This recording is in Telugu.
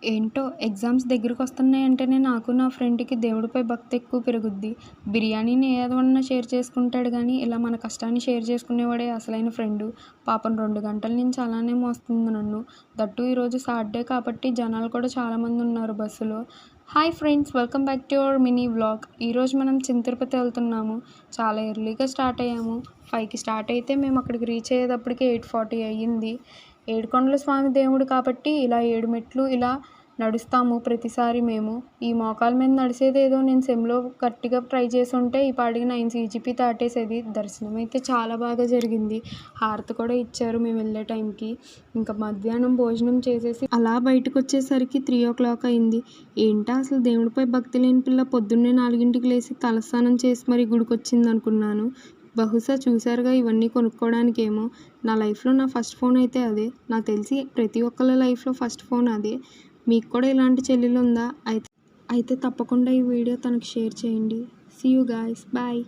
ఏంటో ఎగ్జామ్స్ దగ్గరకొస్తున్నాయంటేనే నాకు నా ఫ్రెండ్‌కి దేవుడిపై భక్తి ఎక్కువ పెరుగుద్ది. బిర్యానీని ఏదన్నా షేర్ చేసుకుంటాడు గానీ, ఇలా మన కష్టాన్ని షేర్ చేసుకునేవాడే అసలైన ఫ్రెండు. పాపం 2 గంటల నుంచి అలానే మోస్తుంది నన్ను. దట్టు ఈరోజు సాటర్డే కాబట్టి జనాలు కూడా చాలామందున్నారు బస్సులో. Hi friends! Welcome back to our mini vlog. ఈరోజు మనం తిరుపతి వెళ్తున్నాము. చాలా ఎర్లీగా స్టార్ట్ అయ్యాము. 5కి స్టార్ట్ అయితే మేము అక్కడికి రీచ్ అయ్యేటప్పటికి 8:40 అయ్యింది. ఏడుకొండల స్వామి దేవుడు కాబట్టి ఇలా 7 మెట్లు ఇలా నడుస్తాము ప్రతిసారి మేము. ఈ మోకాళ్ళ మీద నడిసేదేదో నేను సెమ్‌లో గట్టిగా ట్రై చేసుంటే ఈ పాటికి 9 సీజీపీ దాటేసేది. దర్శనం అయితే చాలా బాగా జరిగింది. హారతి కూడా ఇచ్చారు మేము వెళ్ళే టైంకి. ఇంకా మధ్యాహ్నం భోజనం చేసేసి అలా బయటకొచ్చేసరికి 3:00 అయింది. ఏంటా అసలు దేవుడిపై భక్తి లేని పిల్ల పొద్దున్నే 4కి లేసి తలస్నానం చేసి మరీ గుడికొచ్చిందనుకున్నాను. బహుశా చూసారుగా ఇవన్నీ కొనుక్కోవడానికేమో. నా లైఫ్‌లో నా ఫస్ట్ ఫోన్ అయితే అదే. నాకు తెలిసి ప్రతి ఒక్కళ్ళ లైఫ్‌లో ఫస్ట్ ఫోన్ అదే. మీకు కూడా ఇలాంటి చెల్లెలుందా? అయితే తప్పకుండా ఈ వీడియో తనకి షేర్ చేయండి. See you guys. బాయ్.